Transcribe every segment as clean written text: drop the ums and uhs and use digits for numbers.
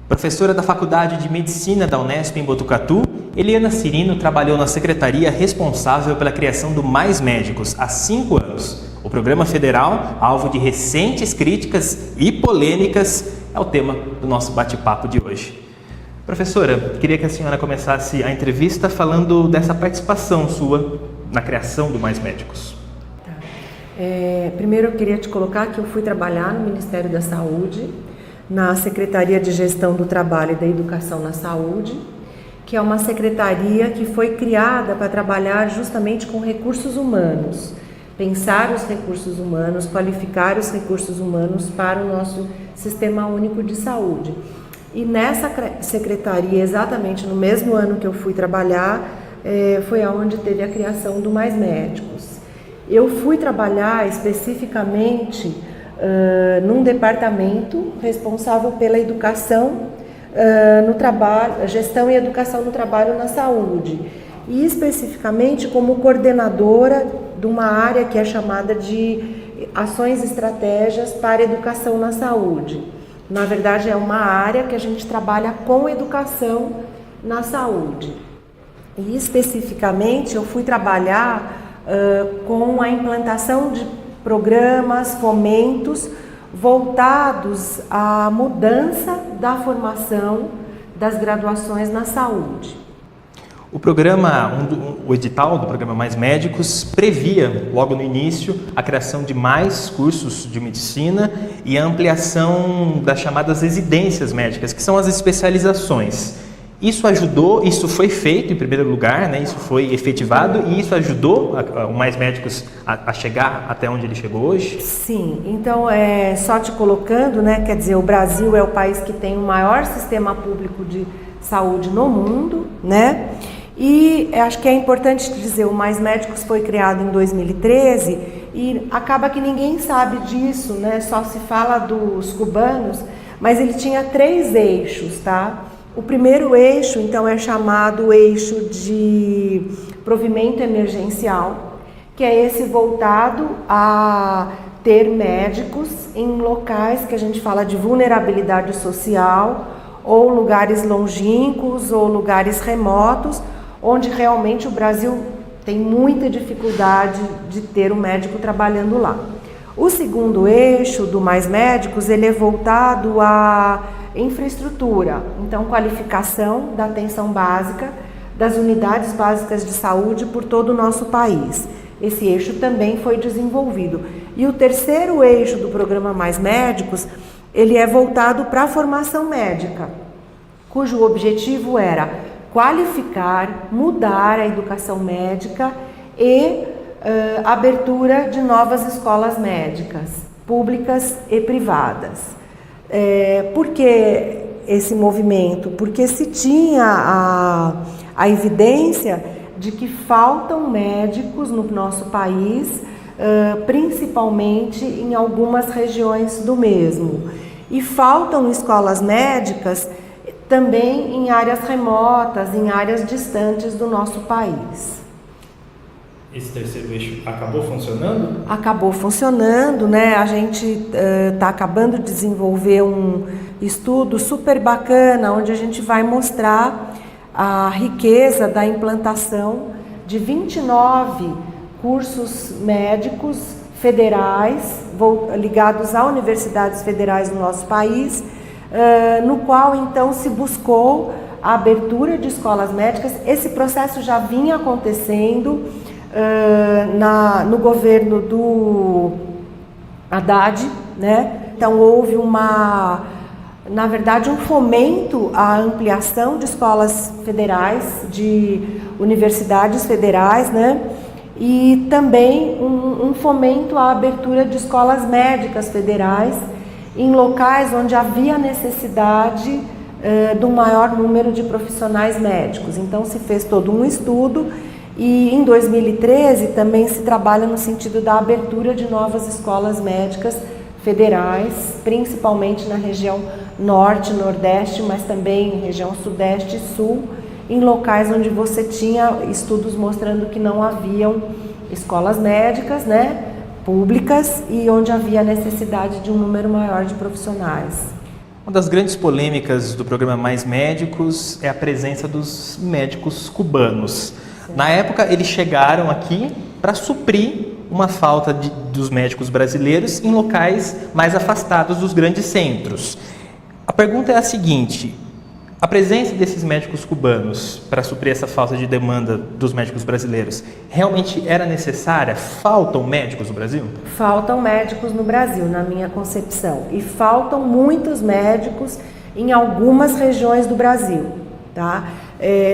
Professora da Faculdade de Medicina da Unesp em Botucatu, Eliana Cirino trabalhou na secretaria responsável pela criação do Mais Médicos há 5 anos. O programa federal, alvo de recentes críticas e polêmicas, é o tema do nosso bate-papo de hoje. Professora, queria que a senhora começasse a entrevista falando dessa participação sua na criação do Mais Médicos. Primeiro eu queria te colocar que eu fui trabalhar no Ministério da Saúde, na Secretaria de Gestão do Trabalho e da Educação na Saúde, que é uma secretaria que foi criada para trabalhar justamente com recursos humanos, pensar os recursos humanos, qualificar os recursos humanos para o nosso Sistema Único de Saúde. E nessa secretaria, exatamente no mesmo ano que eu fui trabalhar, foi onde teve a criação do Mais Médicos. Eu fui trabalhar especificamente num departamento responsável pela educação no trabalho, gestão e educação no trabalho na saúde, e especificamente como coordenadora de uma área que é chamada de ações e estratégias para educação na saúde. Na verdade, é uma área que a gente trabalha com educação na saúde. E especificamente eu fui trabalhar com a implantação de programas, fomentos voltados à mudança da formação das graduações na saúde. O programa, o edital do programa Mais Médicos previa, logo no início, a criação de mais cursos de medicina e a ampliação das chamadas residências médicas, que são as especializações. Isso ajudou, isso foi feito em primeiro lugar, né? Isso foi efetivado e isso ajudou o Mais Médicos a chegar até onde ele chegou hoje? Sim, então só te colocando, né? Quer dizer, o Brasil é o país que tem o maior sistema público de saúde no mundo, né? E acho que é importante dizer, o Mais Médicos foi criado em 2013 e acaba que ninguém sabe disso, né? Só se fala dos cubanos, mas ele tinha 3 eixos, tá? O primeiro eixo, então, é chamado eixo de provimento emergencial, que é esse voltado a ter médicos em locais que a gente fala de vulnerabilidade social, ou lugares longínquos, ou lugares remotos, onde realmente o Brasil tem muita dificuldade de ter um médico trabalhando lá. O segundo eixo do Mais Médicos, ele é voltado a infraestrutura, então qualificação da atenção básica das unidades básicas de saúde por todo o nosso país. Esse eixo também foi desenvolvido. E o terceiro eixo do programa Mais Médicos, ele é voltado para a formação médica, cujo objetivo era qualificar, mudar a educação médica e abertura de novas escolas médicas, públicas e privadas. Por que esse movimento? Porque se tinha a evidência de que faltam médicos no nosso país, principalmente em algumas regiões do mesmo. E faltam escolas médicas também em áreas remotas, em áreas distantes do nosso país. Esse terceiro eixo acabou funcionando? Acabou funcionando, né? A gente está acabando de desenvolver um estudo super bacana, onde a gente vai mostrar a riqueza da implantação de 29 cursos médicos federais, ligados a universidades federais do nosso país, no qual então se buscou a abertura de escolas médicas. Esse processo já vinha acontecendo no governo do Haddad, né? Então houve na verdade um fomento à ampliação de escolas federais, de universidades federais, né? E também um fomento à abertura de escolas médicas federais em locais onde havia necessidade do maior número de profissionais médicos. Então se fez todo um estudo. E em 2013 também se trabalha no sentido da abertura de novas escolas médicas federais, principalmente na região norte, nordeste, mas também em região sudeste e sul, em locais onde você tinha estudos mostrando que não haviam escolas médicas, né, públicas, e onde havia necessidade de um número maior de profissionais. Uma das grandes polêmicas do programa Mais Médicos é a presença dos médicos cubanos. Na época, eles chegaram aqui para suprir uma falta dos médicos brasileiros em locais mais afastados dos grandes centros. A pergunta é a seguinte: a presença desses médicos cubanos para suprir essa falta de demanda dos médicos brasileiros realmente era necessária? Faltam médicos no Brasil? Faltam médicos no Brasil, na minha concepção. E faltam muitos médicos em algumas regiões do Brasil, tá?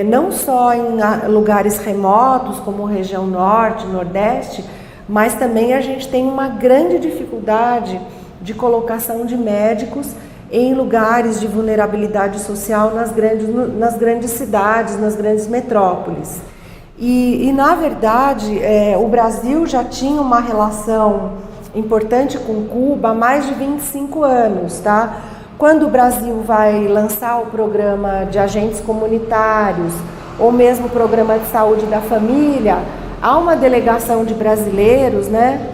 Não só em lugares remotos, como região norte, nordeste, mas também a gente tem uma grande dificuldade de colocação de médicos em lugares de vulnerabilidade social nas grandes cidades, nas grandes metrópoles. E na verdade, o Brasil já tinha uma relação importante com Cuba há mais de 25 anos, tá? Quando o Brasil vai lançar o programa de agentes comunitários, ou mesmo o programa de saúde da família, há uma delegação de brasileiros, né,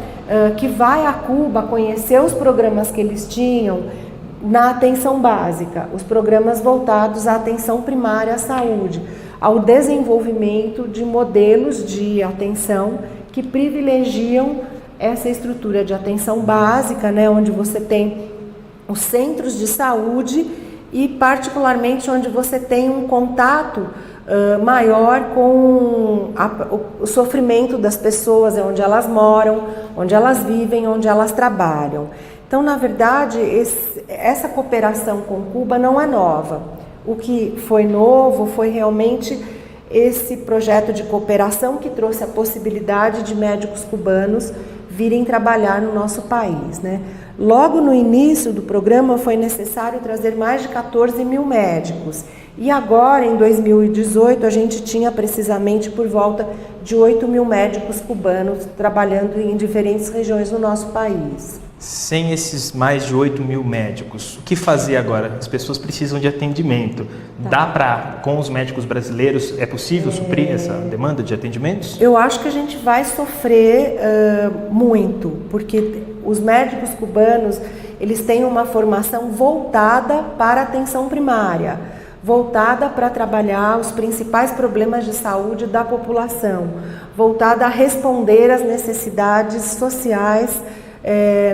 que vai a Cuba conhecer os programas que eles tinham na atenção básica, os programas voltados à atenção primária à saúde, ao desenvolvimento de modelos de atenção que privilegiam essa estrutura de atenção básica, né, onde você tem os centros de saúde e particularmente onde você tem um contato maior com o sofrimento das pessoas, onde elas moram, onde elas vivem, onde elas trabalham. Então, na verdade, essa cooperação com Cuba não é nova. O que foi novo foi realmente esse projeto de cooperação que trouxe a possibilidade de médicos cubanos virem trabalhar no nosso país, né? Logo no início do programa foi necessário trazer mais de 14 mil médicos. E agora, em 2018, a gente tinha precisamente por volta de 8 mil médicos cubanos trabalhando em diferentes regiões do nosso país. Sem esses mais de 8 mil médicos, o que fazer agora? As pessoas precisam de atendimento. Tá. Dá para, com os médicos brasileiros, é possível suprir essa demanda de atendimentos? Eu acho que a gente vai sofrer muito, porque os médicos cubanos, eles têm uma formação voltada para a atenção primária, voltada para trabalhar os principais problemas de saúde da população, voltada a responder às necessidades sociais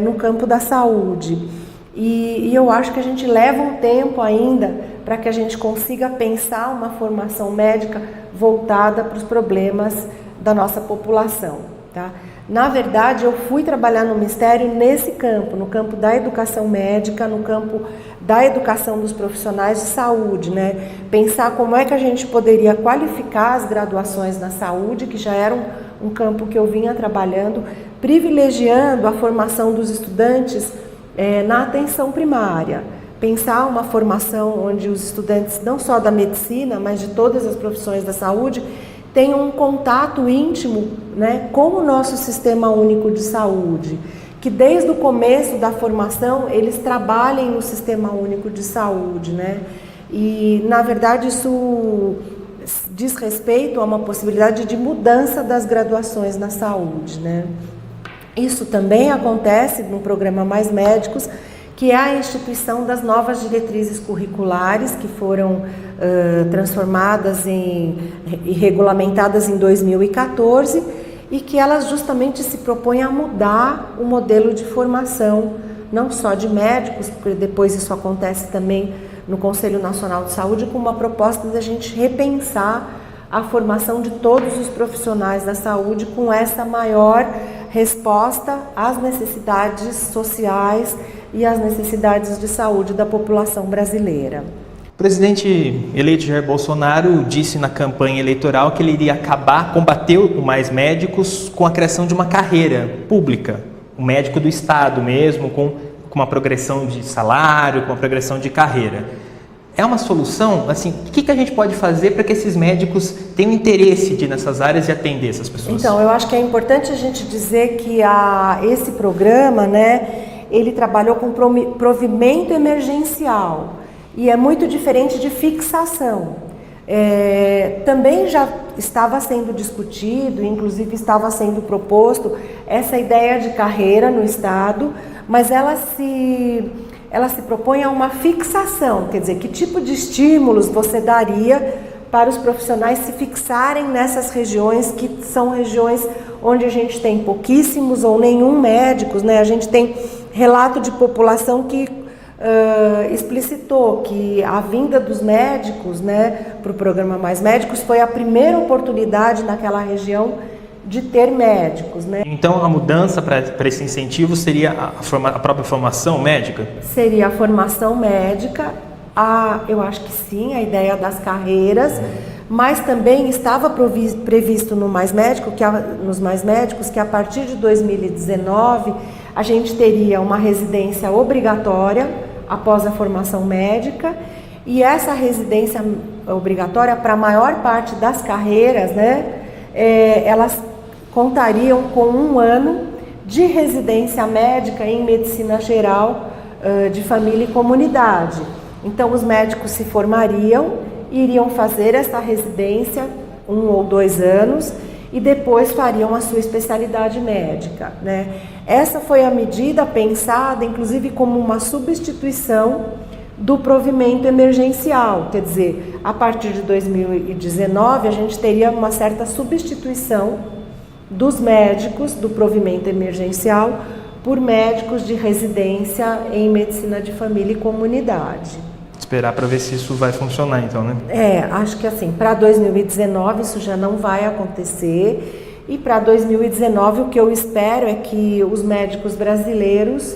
no campo da saúde. E eu acho que a gente leva um tempo ainda para que a gente consiga pensar uma formação médica voltada para os problemas da nossa população, tá? Na verdade, eu fui trabalhar no Ministério nesse campo, no campo da educação médica, no campo da educação dos profissionais de saúde, né? Pensar como é que a gente poderia qualificar as graduações na saúde, que já era um campo que eu vinha trabalhando, privilegiando a formação dos estudantes na atenção primária. Pensar uma formação onde os estudantes, não só da medicina, mas de todas as profissões da saúde, tenham um contato íntimo, né, com o nosso Sistema Único de Saúde, que desde o começo da formação eles trabalhem no Sistema Único de Saúde, né? E, na verdade, isso diz respeito a uma possibilidade de mudança das graduações na saúde, né? Isso também acontece no programa Mais Médicos, que é a instituição das novas diretrizes curriculares que foram transformadas e regulamentadas em 2014 e que elas justamente se propõem a mudar o modelo de formação, não só de médicos, porque depois isso acontece também no Conselho Nacional de Saúde, com uma proposta da gente repensar a formação de todos os profissionais da saúde com essa maior resposta às necessidades sociais e às necessidades de saúde da população brasileira. O presidente eleito Jair Bolsonaro disse na campanha eleitoral que ele iria combater o Mais Médicos com a criação de uma carreira pública, um médico do Estado mesmo, com uma progressão de salário, com uma progressão de carreira. É uma solução? Assim, o que a gente pode fazer para que esses médicos tenham interesse de ir nessas áreas e atender essas pessoas? Então, eu acho que é importante a gente dizer que esse programa, né, ele trabalhou com provimento emergencial e é muito diferente de fixação. Também já estava sendo discutido, inclusive estava sendo proposto essa ideia de carreira no Estado, mas ela se ela se propõe a uma fixação, quer dizer, que tipo de estímulos você daria para os profissionais se fixarem nessas regiões que são regiões onde a gente tem pouquíssimos ou nenhum médicos, né? A gente tem relato de população que explicitou que a vinda dos médicos, né, para o programa Mais Médicos foi a primeira oportunidade naquela região de ter médicos, né? Então a mudança para esse incentivo seria a própria formação médica? Seria a formação médica, eu acho que sim, a ideia das carreiras, mas também estava previsto no Mais Médico, nos Mais Médicos que a partir de 2019 a gente teria uma residência obrigatória após a formação médica, e essa residência obrigatória para a maior parte das carreiras, né, elas contariam com 1 ano de residência médica em medicina geral, de família e comunidade. Então os médicos se formariam, iriam fazer essa residência 1 ou 2 anos e depois fariam a sua especialidade médica, né? Essa foi a medida pensada, inclusive, como uma substituição do provimento emergencial, quer dizer, a partir de 2019 a gente teria uma certa substituição dos médicos do provimento emergencial por médicos de residência em medicina de família e comunidade. Esperar para ver se isso vai funcionar, então, né? Acho que assim, para 2019 isso já não vai acontecer, e para 2019 o que eu espero é que os médicos brasileiros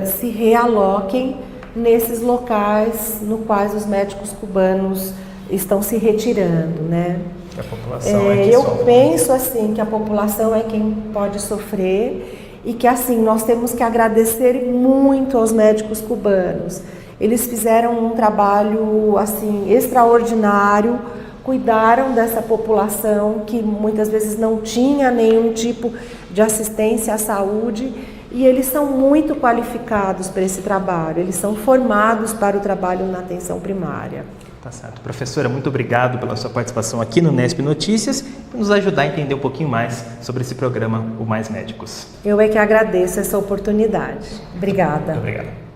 se realoquem nesses locais no quais os médicos cubanos estão se retirando, né? A população eu penso assim que a população é quem pode sofrer e que assim nós temos que agradecer muito aos médicos cubanos. Eles fizeram um trabalho assim extraordinário, cuidaram dessa população que muitas vezes não tinha nenhum tipo de assistência à saúde, e eles são muito qualificados para esse trabalho, eles são formados para o trabalho na atenção primária. Tá certo. Professora, muito obrigado pela sua participação aqui no Nesp Notícias, por nos ajudar a entender um pouquinho mais sobre esse programa, o Mais Médicos. Eu é que agradeço essa oportunidade. Obrigada. Muito obrigado.